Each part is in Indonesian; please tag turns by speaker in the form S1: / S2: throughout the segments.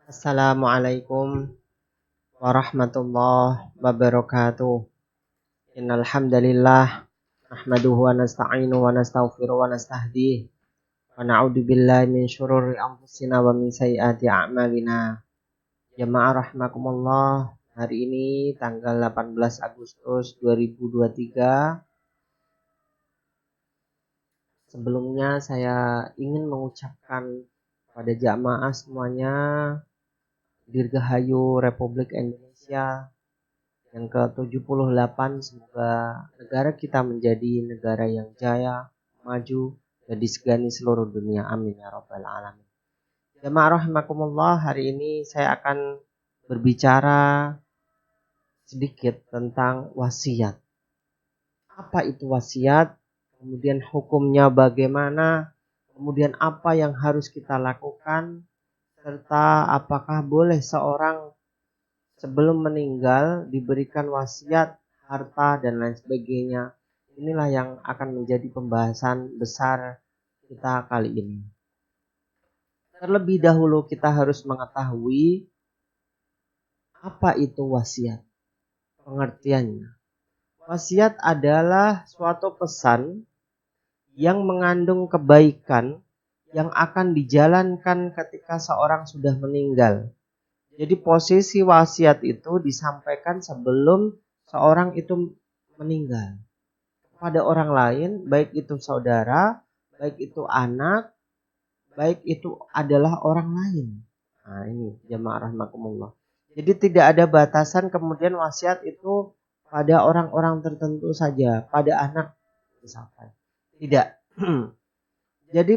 S1: Assalamualaikum warahmatullahi wabarakatuh. Innal hamdalillah nahmaduhu wa nasta'inu wa nastaghfiruh wa nastahdiih wa na'udzu billahi min syururi anfusina wa min sayyiati a'malina. Jamaah rahimakumullah, hari ini tanggal 18 Agustus 2023. Sebelumnya saya ingin mengucapkan pada jamaah semuanya Dirgahayu Republik Indonesia yang ke-78. Semoga negara kita menjadi negara yang jaya, maju, dan disegani seluruh dunia. Amin ya rabbal alamin. Jamaah rahimakumullah, hari ini saya akan berbicara sedikit tentang wasiat. Apa itu wasiat? Kemudian hukumnya bagaimana? Kemudian apa yang harus kita lakukan? Serta apakah boleh seorang sebelum meninggal diberikan wasiat, harta, dan lain sebagainya. Inilah yang akan menjadi pembahasan besar kita kali ini. Terlebih dahulu kita harus mengetahui apa itu wasiat. Pengertiannya. Wasiat adalah suatu pesan yang mengandung kebaikan yang akan dijalankan ketika seorang sudah meninggal. Jadi posisi wasiat itu disampaikan sebelum seorang itu meninggal kepada orang lain, baik itu saudara, baik itu anak, baik itu adalah orang lain. Nah ini jamaah rahimakumullah. Jadi tidak ada batasan kemudian wasiat itu pada orang-orang tertentu saja, pada anak misalkan. Tidak. Jadi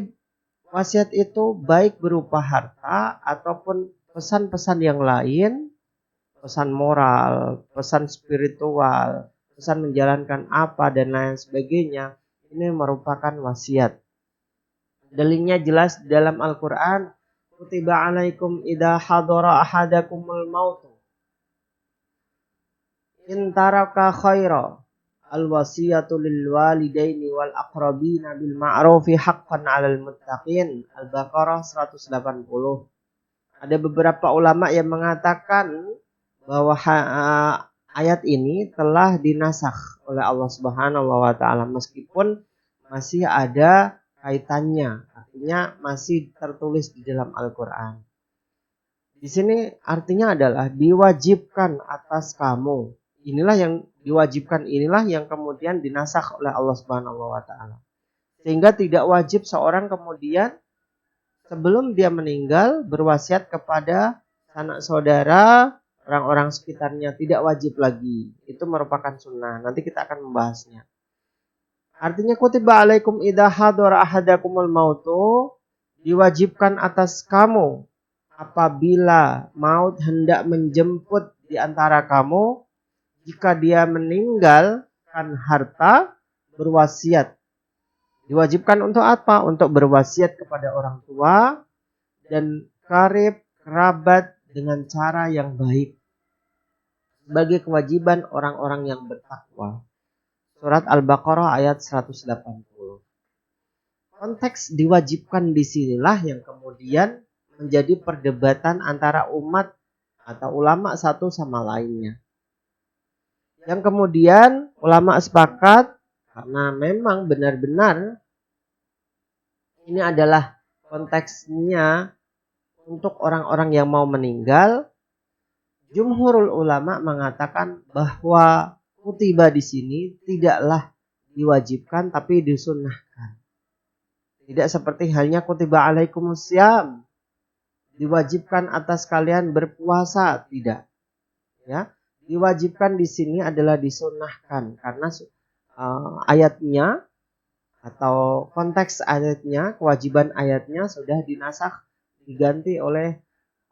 S1: wasiat itu baik berupa harta ataupun pesan-pesan yang lain, pesan moral, pesan spiritual, pesan menjalankan apa dan lain sebagainya. Ini merupakan wasiat. Dalilnya jelas dalam Al-Quran. Kutiba alaikum idha hadara ahadakumul mautu in taraka khaira al-wasiyatu lil walidaini wal aqrabina bil ma'rufi haqqan 'alal muttaqin. Al-Baqarah 180. Ada beberapa ulama yang mengatakan bahwa ayat ini telah dinasakh oleh Allah Subhanahu wa taala meskipun masih ada kaitannya, artinya masih tertulis di dalam Al-Qur'an. Di sini artinya adalah diwajibkan atas kamu. Inilah yang diwajibkan, inilah yang kemudian dinasakh oleh Allah Subhanahu wa taala. Sehingga tidak wajib seorang kemudian sebelum dia meninggal berwasiat kepada sanak saudara, orang-orang sekitarnya, tidak wajib lagi. Itu merupakan sunnah. Nanti kita akan membahasnya. Artinya kutiba alaikum idza hadara ahadakumul mautu, diwajibkan atas kamu apabila maut hendak menjemput di antara kamu, jika dia meninggalkan harta, berwasiat. Diwajibkan untuk apa? Untuk berwasiat kepada orang tua dan karib, kerabat dengan cara yang baik. Sebagai kewajiban orang-orang yang bertakwa. Surat Al-Baqarah ayat 180. Konteks diwajibkan disinilah yang kemudian menjadi perdebatan antara umat atau ulama satu sama lainnya. Yang kemudian ulama sepakat karena memang benar-benar ini adalah konteksnya untuk orang-orang yang mau meninggal. Jumhurul ulama mengatakan bahwa kutiba di sini tidaklah diwajibkan tapi disunnahkan. Tidak seperti halnya kutiba alaikumussyam, diwajibkan atas kalian berpuasa, tidak. Ya, diwajibkan di sini adalah disunnahkan karena ayatnya atau konteks ayatnya, kewajiban ayatnya sudah dinasakh, diganti oleh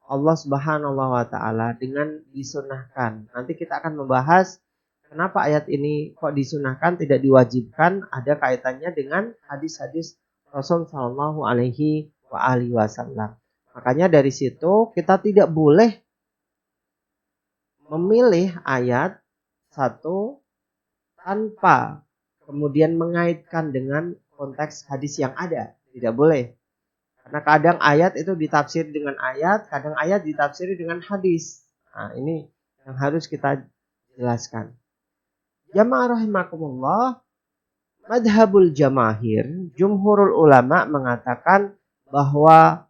S1: Allah Subhanahu wa taala dengan disunnahkan. Nanti kita akan membahas kenapa ayat ini kok disunnahkan, tidak diwajibkan, ada kaitannya dengan hadis-hadis Rasul sallallahu alaihi wasallam. Makanya dari situ kita tidak boleh memilih ayat satu tanpa kemudian mengaitkan dengan konteks hadis yang ada. Tidak boleh. Karena kadang ayat itu ditafsir dengan ayat, kadang ayat ditafsiri dengan hadis. Nah, ini yang harus kita jelaskan. Jamaah rahimakumullah, madhabul jamahir, jumhurul ulama mengatakan bahwa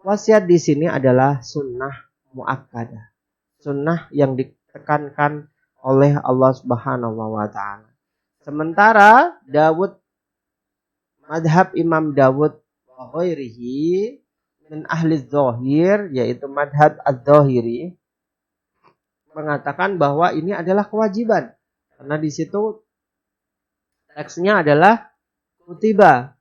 S1: wasiat di sini adalah sunnah muakkadah. Sunnah yang ditekankan oleh Allah Subhanahu wa taala. Sementara madhab Imam Dawud wa ghairihi min ahli dzahir, yaitu madhab az-zahiri, mengatakan bahwa ini adalah kewajiban. Karena di situ teksnya adalah kutiba.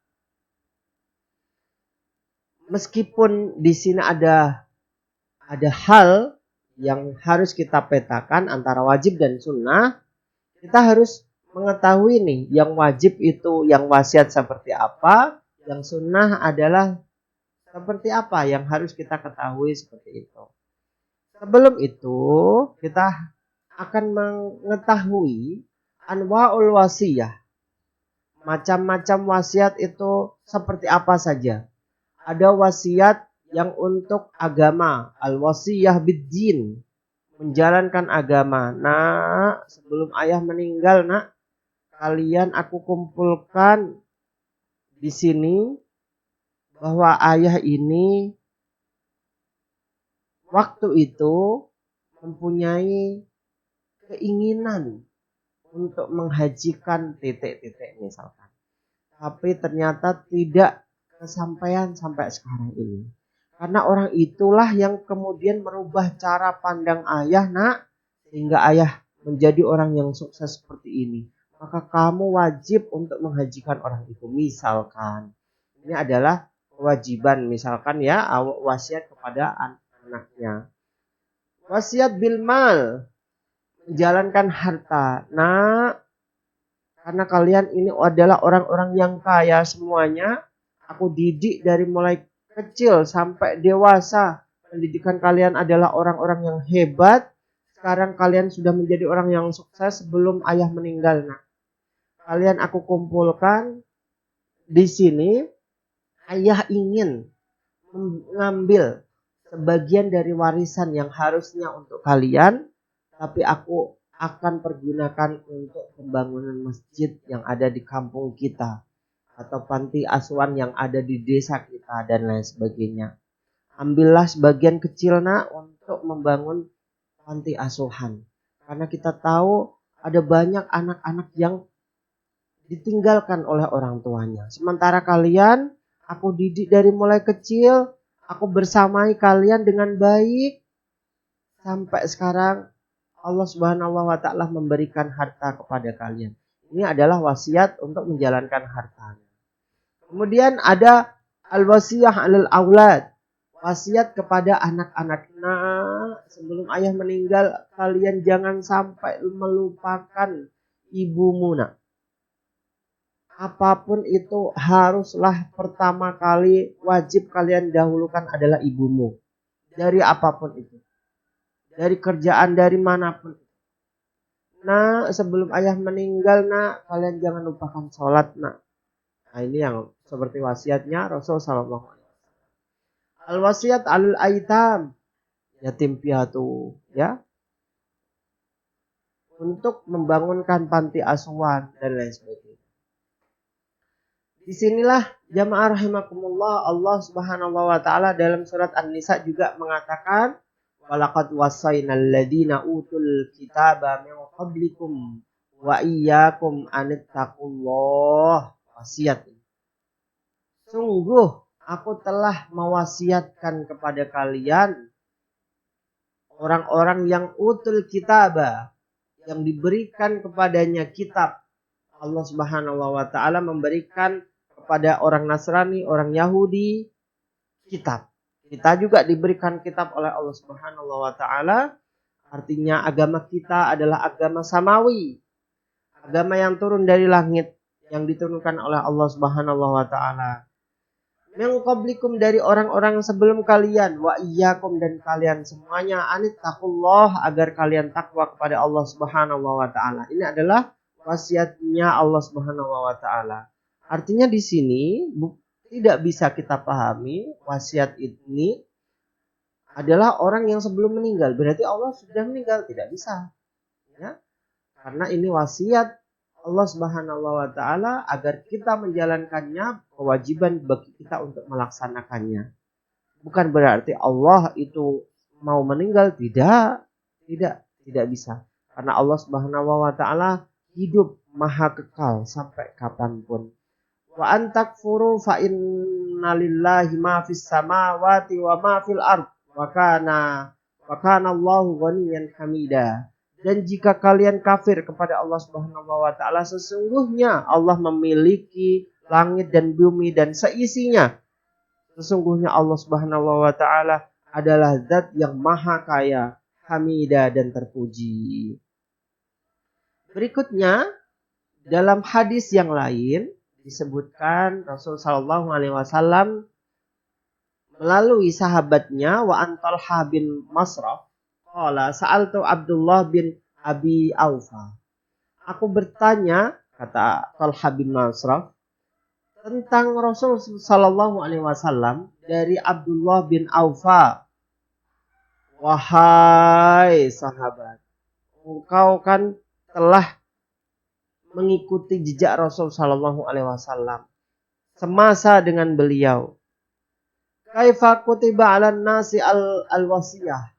S1: Meskipun di sini ada hal yang harus kita petakan antara wajib dan sunnah, kita harus mengetahui nih, yang wajib itu yang wasiat seperti apa, yang sunnah adalah seperti apa, yang harus kita ketahui seperti itu. Sebelum itu, kita akan mengetahui anwa'ul wasiyah. Macam-macam wasiat itu seperti apa saja. Ada wasiat yang untuk agama, al-wasiyah bid-din, menjalankan agama. Nak, sebelum ayah meninggal, nak, kalian aku kumpulkan di sini bahwa ayah ini waktu itu mempunyai keinginan untuk menghajikan titik-titik misalkan. Tapi ternyata tidak kesampaian sampai sekarang ini. Karena orang itulah yang kemudian merubah cara pandang ayah, nak, sehingga ayah menjadi orang yang sukses seperti ini. Maka kamu wajib untuk menghajikan orang itu. Misalkan, ini adalah kewajiban, misalkan ya, wasiat kepada anaknya. Wasiat bil mal, menjalankan harta. Nah, karena kalian ini adalah orang-orang yang kaya semuanya, aku didik dari mulai kecil sampai dewasa. Pendidikan kalian adalah orang-orang yang hebat. Sekarang kalian sudah menjadi orang yang sukses sebelum ayah meninggal. Nah, kalian aku kumpulkan di sini. Ayah ingin mengambil sebagian dari warisan yang harusnya untuk kalian, tapi aku akan pergunakan untuk pembangunan masjid yang ada di kampung kita, atau panti asuhan yang ada di desa kita, dan lain sebagainya. Ambillah sebagian kecil, nak, untuk membangun panti asuhan. Karena kita tahu ada banyak anak-anak yang ditinggalkan oleh orang tuanya. Sementara kalian, aku didik dari mulai kecil, aku bersamai kalian dengan baik. Sampai sekarang Allah Subhanahu wa taala memberikan harta kepada kalian. Ini adalah wasiat untuk menjalankan hartanya. Kemudian ada al-wasiyah 'alal aulad. Wasiat kepada anak-anak. Nah, sebelum ayah meninggal, kalian jangan sampai melupakan ibumu, nak. Apapun itu haruslah pertama kali wajib kalian dahulukan adalah ibumu. Dari apapun itu. Dari kerjaan, dari manapun. Nah, sebelum ayah meninggal, nak, kalian jangan lupakan sholat, nak. Nah, ini yang seperti wasiatnya Rasul sallallahu alaihi wasallam. Al-wasiat al-aitam, yatim piatu, ya. Untuk membangunkan panti asuhan dan lain sebagainya. Disinilah jamaah rahimakumullah, Allah Subhanahu wa taala dalam surat An-Nisa juga mengatakan, walaqad wasainal ladzina utul kitaba min qablikum wa iyyakum anittaqullah. Wasiat. Sungguh aku telah mewasiatkan kepada kalian orang-orang yang utul kitaba, yang diberikan kepadanya kitab. Allah Subhanahu wa taala memberikan kepada orang Nasrani, orang Yahudi kitab. Kita juga diberikan kitab oleh Allah Subhanahu wa taala. Artinya agama kita adalah agama samawi. Agama yang turun dari langit, yang diturunkan oleh Allah Subhanahu wa taala. Min qablikum, dari orang-orang sebelum kalian, wa iyyakum, dan kalian semuanya, anittaqullah, agar kalian takwa kepada Allah Subhanahu wa taala. Ini adalah wasiatnya Allah Subhanahu wa taala. Artinya di sini tidak bisa kita pahami wasiat ini adalah orang yang sebelum meninggal. Berarti Allah sudah meninggal, tidak bisa. Ya. Karena ini wasiat Allah Subhanahu wa taala agar kita menjalankannya, kewajiban bagi kita untuk melaksanakannya. Bukan berarti Allah itu mau meninggal, tidak bisa. Karena Allah Subhanahu wa taala hidup maha kekal sampai kapanpun. Wa antakfuru fa innalillahi ma fis samawati wa ma fil ard wa kana Allahu ghaniyan hamida. Dan jika kalian kafir kepada Allah Subhanahu wa taala, sesungguhnya Allah memiliki langit dan bumi dan seisinya. Sesungguhnya Allah Subhanahu wa taala adalah zat yang maha kaya, hamida dan terpuji. Berikutnya dalam hadis yang lain disebutkan Rasul sallallahu alaihi wasallam melalui sahabatnya wa Talha bin Masraf qala sa'altu Abdullah bin Abi Aufa. Aku bertanya, kata Talha bin Masraf, tentang Rasul sallallahu alaihi wasallam dari Abdullah bin Aufa. Wahai sahabat, engkau kan telah mengikuti jejak Rasul sallallahu alaihi wasallam semasa dengan beliau. Kaifa kutiba 'alan nasi al-wasiyah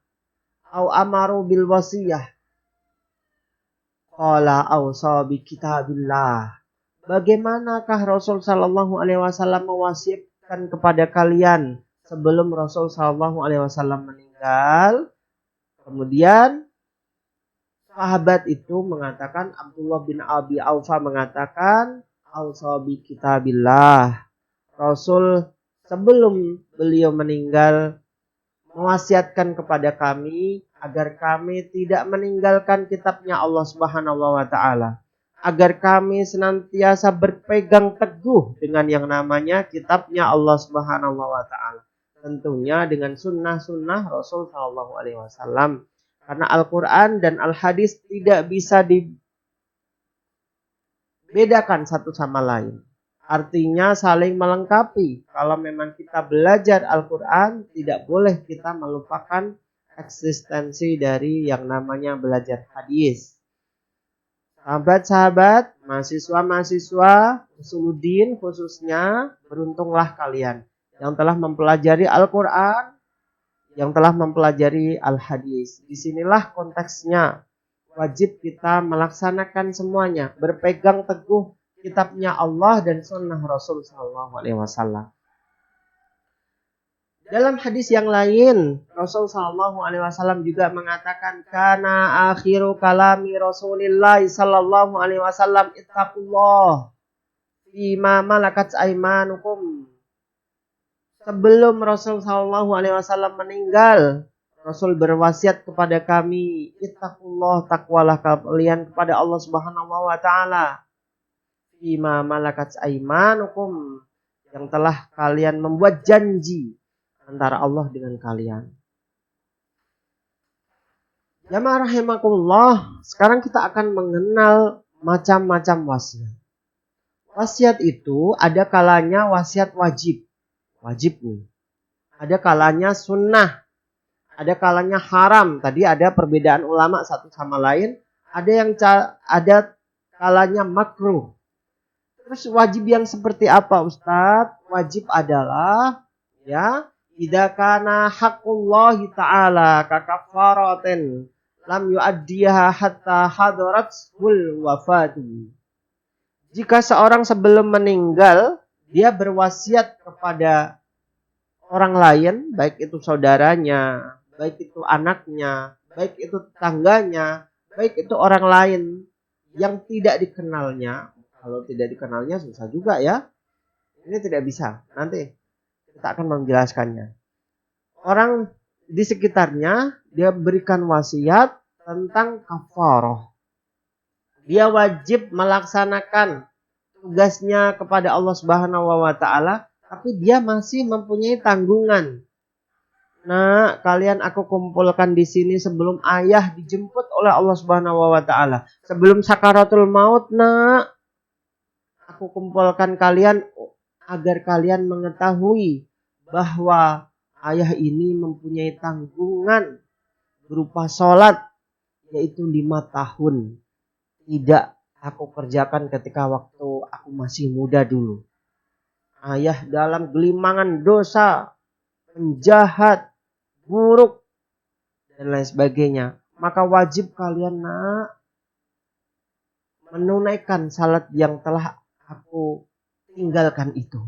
S1: au amaru bil wasiyah? Qala awsa bi kitabillah. Bagaimanakah Rasul sallallahu alaihi wasallam mewasiatkan kepada kalian sebelum Rasul sallallahu alaihi wasallam meninggal? Kemudian sahabat itu mengatakan, Abdullah bin Abi Aufa mengatakan, Al-Sabi kitabillah. Rasul sebelum beliau meninggal mewasiatkan kepada kami agar kami tidak meninggalkan kitabnya Allah Subhanahu wa taala. Agar kami senantiasa berpegang teguh dengan yang namanya kitabnya Allah Subhanahu wa taala. Tentunya dengan sunnah-sunnah Rasul sallallahu alaihi wasallam. Karena Al-Quran dan Al-Hadis tidak bisa dibedakan satu sama lain. Artinya saling melengkapi. Kalau memang kita belajar Al-Quran, tidak boleh kita melupakan eksistensi dari yang namanya belajar hadis. Sahabat-sahabat, mahasiswa-mahasiswa, Usuluddin khususnya, beruntunglah kalian yang telah mempelajari Al-Quran, yang telah mempelajari Al-Hadis. Disinilah konteksnya. Wajib kita melaksanakan semuanya. Berpegang teguh kitabnya Allah dan sunnah Rasul SAW. Dalam hadis yang lain, Rasul SAW juga mengatakan, Kana akhiru kalami Rasulillah SAW ittaqullah fima malakat aimanukum. Sebelum Rasul sallallahu alaihi wasallam meninggal, Rasul berwasiat kepada kami, ittaqullah, takwalah kalian kepada Allah Subhanahu wa taala. Fima malakat aimanukum, yang telah kalian membuat janji antara Allah dengan kalian. Jamaah rahimakumullah, sekarang kita akan mengenal macam-macam wasiat. Wasiat itu ada kalanya wasiat wajib nih. Ada kalanya sunnah, ada kalanya haram. Tadi ada perbedaan ulama satu sama lain. Ada kalanya makruh. Terus wajib yang seperti apa, Ustadz? Wajib adalah ya, idza kana haqqullahi ta'ala kakafaratin lam yu'addiha hatta hadaratul wafatu. Jika seorang sebelum meninggal dia berwasiat kepada orang lain, baik itu saudaranya, baik itu anaknya, baik itu tetangganya, baik itu orang lain yang tidak dikenalnya. Kalau tidak dikenalnya susah juga ya. Ini tidak bisa. Nanti kita akan menjelaskannya. Orang di sekitarnya dia berikan wasiat tentang kafarah. Dia wajib melaksanakan tugasnya kepada Allah Subhanahu wa taala, tapi dia masih mempunyai tanggungan. Nah, kalian aku kumpulkan di sini sebelum ayah dijemput oleh Allah Subhanahu wa taala. Sebelum sakaratul maut, nak, aku kumpulkan kalian agar kalian mengetahui bahwa ayah ini mempunyai tanggungan berupa sholat, yaitu 5 tahun. Tidak aku kerjakan ketika waktu aku masih muda dulu. Ayah dalam gelimangan dosa, penjahat, buruk, dan lain sebagainya. Maka wajib kalian menunaikan salat yang telah aku tinggalkan itu.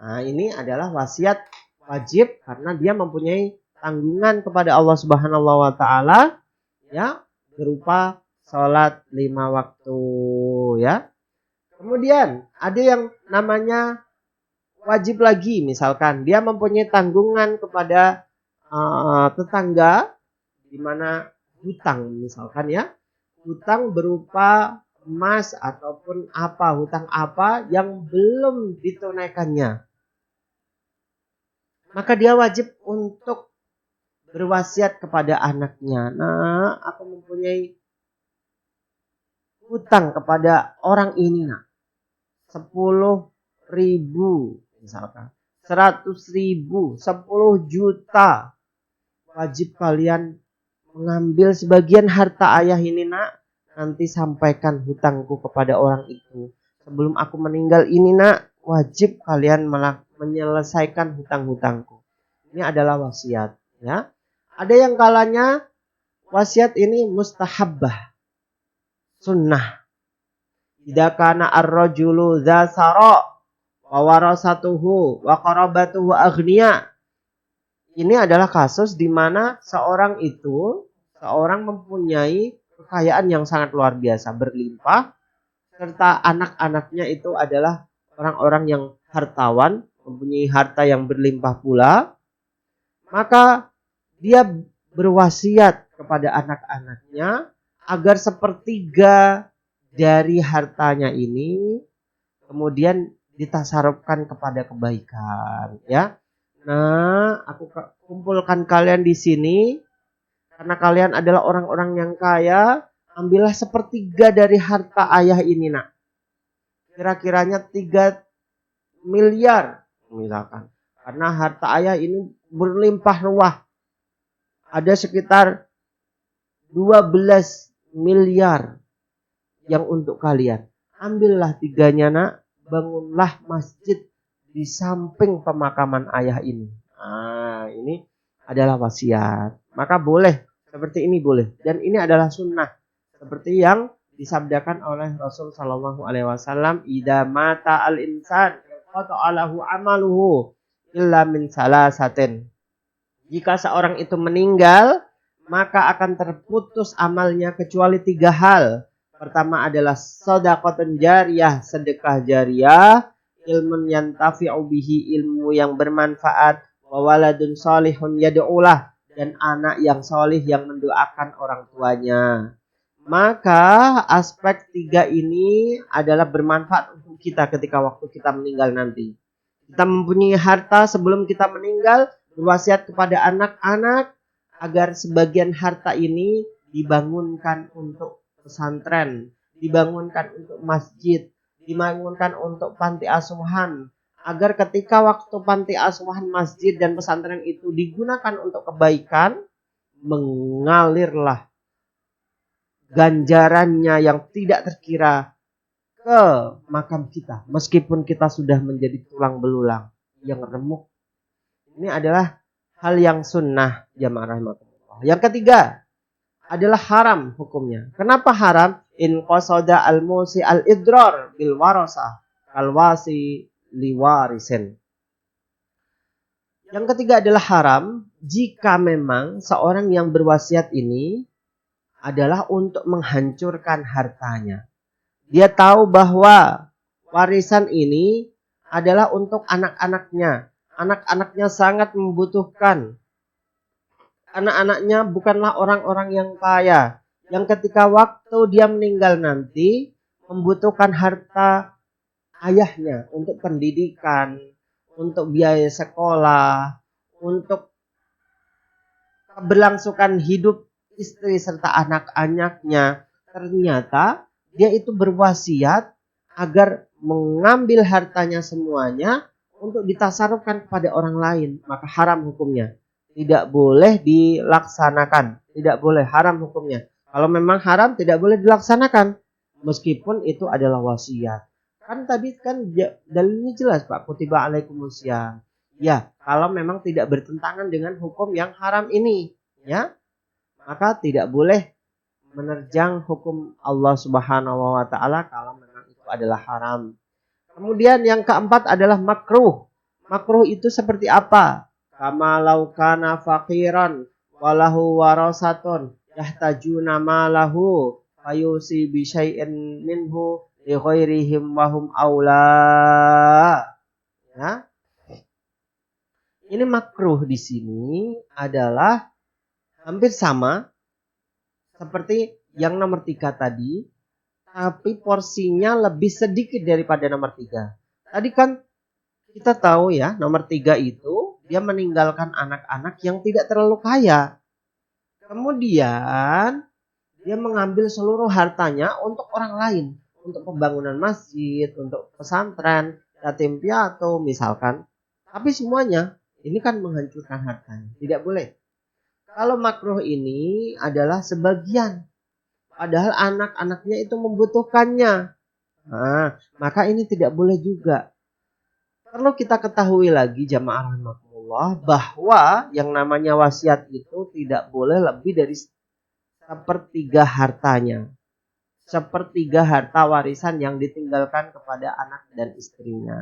S1: Nah, ini adalah wasiat wajib karena dia mempunyai tanggungan kepada Allah Subhanahu wa taala, ya, berupa salat 5 waktu, ya. Kemudian ada yang namanya wajib lagi, misalkan dia mempunyai tanggungan kepada tetangga, di mana hutang misalkan, ya. Hutang berupa emas ataupun hutang apa yang belum ditunaikannya. Maka dia wajib untuk berwasiat kepada anaknya. Nah, aku mempunyai hutang kepada orang ini, 10.000 misalkan, 100.000, 10 juta. Wajib kalian mengambil sebagian harta ayah ini, nanti sampaikan hutangku kepada orang itu. Sebelum aku meninggal ini, wajib kalian menyelesaikan hutang-hutangku. Ini adalah wasiat, ya. Ada yang kalanya wasiat ini mustahabbah, sunnah. Idza kana ar-rajulu dza sara wa warasatuhu wa qarabatuhu aghniya. Ini adalah kasus di mana seorang mempunyai kekayaan yang sangat luar biasa, berlimpah, serta anak-anaknya itu adalah orang-orang yang hartawan, mempunyai harta yang berlimpah pula. Maka dia berwasiat kepada anak-anaknya agar sepertiga dari hartanya ini kemudian ditasarufkan kepada kebaikan, ya. Nah, aku kumpulkan kalian di sini karena kalian adalah orang-orang yang kaya. Ambillah sepertiga dari harta ayah ini, kira-kiranya 3 miliar misalkan. Karena harta ayah ini berlimpah ruah. Ada sekitar 12 miliar yang untuk kalian. Ambillah 3-nya, bangunlah masjid di samping pemakaman ayah ini. Nah, ini adalah wasiat. Maka boleh, seperti ini boleh. Dan ini adalah sunnah. Seperti yang disabdakan oleh Rasul Sallallahu Alaihi Wasallam, "Idza mata al-insan, qata'alahu amaluhu illa min salasatin." Jika seorang itu meninggal, maka akan terputus amalnya kecuali 3 hal. Pertama adalah shadaqatun jariyah, sedekah jariyah, ilmun yantafi'u bihi, ilmu yang bermanfaat, wa waladun sholihun yad'ulah, dan anak yang solih yang mendoakan orang tuanya. Maka aspek 3 ini adalah bermanfaat untuk kita ketika waktu kita meninggal nanti. Kita mempunyai harta sebelum kita meninggal, berwasiat kepada anak-anak agar sebagian harta ini dibangunkan untuk pesantren, dibangunkan untuk masjid, dibangunkan untuk panti asuhan, agar ketika waktu panti asuhan, masjid, dan pesantren itu digunakan untuk kebaikan, mengalirlah ganjarannya yang tidak terkira ke makam kita, meskipun kita sudah menjadi tulang belulang yang remuk. Ini adalah hal yang sunnah, jamaah rahimakumullah. Yang ketiga adalah haram hukumnya. Kenapa haram? In qasada al-musi al-idrar bil warasah al-wasi liwarisin. Yang ketiga adalah haram jika memang seorang yang berwasiat ini adalah untuk menghancurkan hartanya. Dia tahu bahwa warisan ini adalah untuk anak-anaknya. Anak-anaknya sangat membutuhkan. Anak-anaknya bukanlah orang-orang yang kaya, yang ketika waktu dia meninggal nanti membutuhkan harta ayahnya untuk pendidikan, untuk biaya sekolah, untuk keberlangsungan hidup istri serta anak-anaknya. Ternyata dia itu berwasiat agar mengambil hartanya semuanya untuk ditasarufkan kepada orang lain, maka haram hukumnya. Tidak boleh dilaksanakan, tidak boleh, haram hukumnya. Kalau memang haram tidak boleh dilaksanakan, meskipun itu adalah wasiat. Kan tadi kan dalilnya jelas Pak, kutiba alaikumusya. Ya, kalau memang tidak bertentangan dengan hukum yang haram ini, ya, maka tidak boleh menerjang hukum Allah Subhanahu wa taala kalau memang itu adalah haram. Kemudian yang keempat adalah makruh. Makruh itu seperti apa? Kama laukana faqiran walahu warasatun yahtajuna malahu fayusi bi syai'in minhu li ghairihim wa hum aula. Ya. Ini makruh di sini adalah hampir sama seperti yang nomor 3 tadi, tapi porsinya lebih sedikit daripada nomor 3. Tadi kan kita tahu ya, nomor 3 itu dia meninggalkan anak-anak yang tidak terlalu kaya. Kemudian dia mengambil seluruh hartanya untuk orang lain, untuk pembangunan masjid, untuk pesantren, yatim piatu misalkan. Tapi semuanya ini kan menghancurkan hartanya, tidak boleh. Kalau makruh ini adalah sebagian, padahal anak-anaknya itu membutuhkannya. Nah, maka ini tidak boleh juga. Perlu kita ketahui lagi jamaah rahimakumullah bahwa yang namanya wasiat itu tidak boleh lebih dari sepertiga hartanya. Sepertiga harta warisan yang ditinggalkan kepada anak dan istrinya.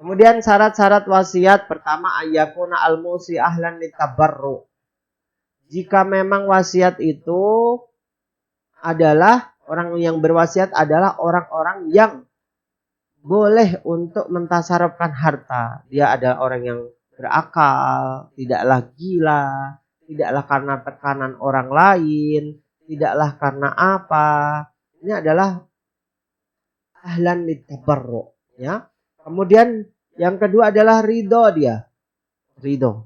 S1: Kemudian syarat-syarat wasiat pertama ayyakuna al-musi ahlan litabarru. Jika memang wasiat itu adalah orang yang berwasiat adalah orang-orang yang boleh untuk mentasarufkan harta. Dia adalah orang yang berakal, tidaklah gila, tidaklah karena tekanan orang lain, tidaklah karena apa. Ini adalah ahlan litabarru, ya. Kemudian yang kedua adalah ridho dia. Ridho.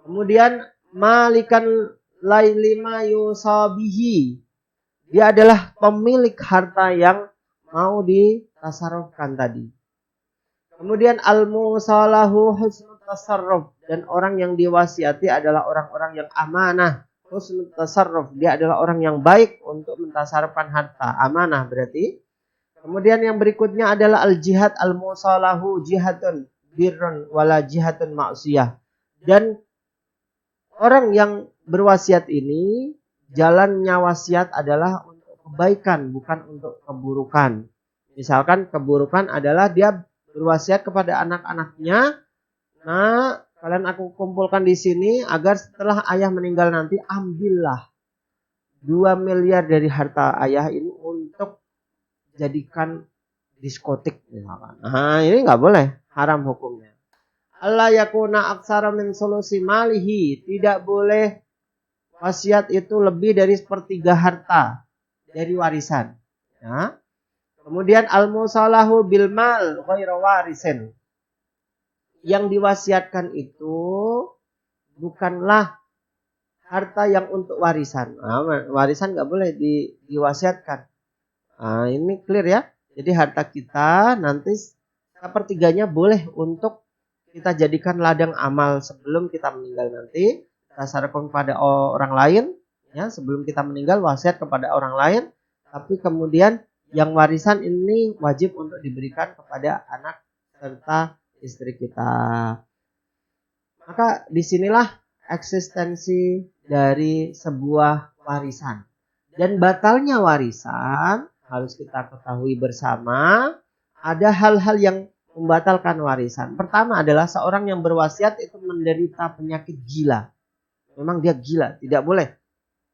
S1: Kemudian malikan lailima yusabihi. Dia adalah pemilik harta yang mau ditasarufkan tadi. Kemudian al-musalahu husnul tasarruf. Dan orang yang diwasiati adalah orang-orang yang amanah. Husnul tasarruf. Dia adalah orang yang baik untuk mentasarufkan harta. Amanah berarti. Kemudian yang berikutnya adalah al-jihad al-musalahu jihadun birrun wala jihadun ma'siyah. Dan orang yang berwasiat ini, jalannya wasiat adalah untuk kebaikan, bukan untuk keburukan. Misalkan keburukan adalah dia berwasiat kepada anak-anaknya, nah kalian aku kumpulkan di sini agar setelah ayah meninggal nanti ambillah 2 miliar dari harta ayah ini untuk jadikan diskotik misalkan. Nah ini nggak boleh, haram hukumnya. Allah yakuna aksara min sulusi malihi. Tidak boleh wasiat itu lebih dari sepertiga harta dari warisan. Ya. Kemudian al-musalahu bil mal ghairu warisin. Yang diwasiatkan itu bukanlah harta yang untuk warisan. Nah, warisan nggak boleh diwasiatkan. Nah, ini clear ya. Jadi harta kita nanti sepertiganya boleh untuk kita jadikan ladang amal sebelum kita meninggal nanti. Kita sarafkan kepada orang lain. Ya, sebelum kita meninggal wasiat kepada orang lain. Tapi kemudian yang warisan ini wajib untuk diberikan kepada anak serta istri kita. Maka disinilah eksistensi dari sebuah warisan. Dan batalnya warisan harus kita ketahui bersama. Ada hal-hal yang membatalkan warisan. Pertama adalah seorang yang berwasiat itu menderita penyakit gila. Memang dia gila, tidak boleh.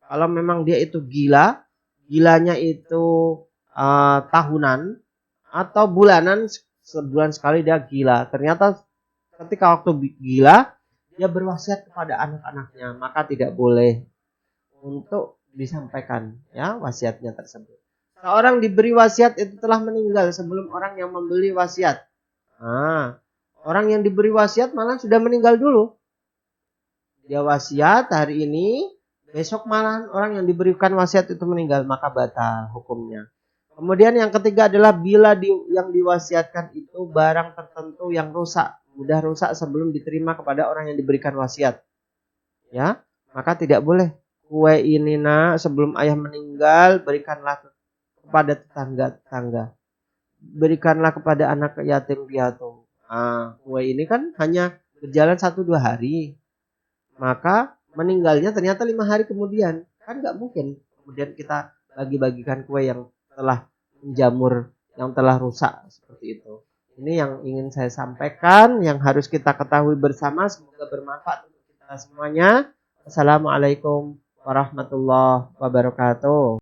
S1: Kalau memang dia itu gila, gilanya itu tahunan atau bulanan, sebulan sekali dia gila. Ternyata ketika waktu gila, dia berwasiat kepada anak-anaknya, maka tidak boleh untuk disampaikan ya wasiatnya tersebut. Seorang diberi wasiat itu telah meninggal sebelum orang yang membeli wasiat. Nah, orang yang diberi wasiat malah sudah meninggal dulu. Dia wasiat hari ini, besok malah orang yang diberikan wasiat itu meninggal, maka batal hukumnya. Kemudian yang ketiga adalah bila yang diwasiatkan itu barang tertentu yang rusak, mudah rusak sebelum diterima kepada orang yang diberikan wasiat. Ya, maka tidak boleh kue ini nak sebelum ayah meninggal berikanlah kepada tetangga-tetangga. Berikanlah kepada anak yatim piatu. Nah, kue ini kan hanya berjalan 1-2 hari. Maka meninggalnya ternyata 5 hari kemudian. Kan nggak mungkin kemudian kita bagi-bagikan kue yang telah menjamur, yang telah rusak seperti itu. Ini yang ingin saya sampaikan, yang harus kita ketahui bersama. Semoga bermanfaat untuk kita semuanya. Assalamualaikum warahmatullahi wabarakatuh.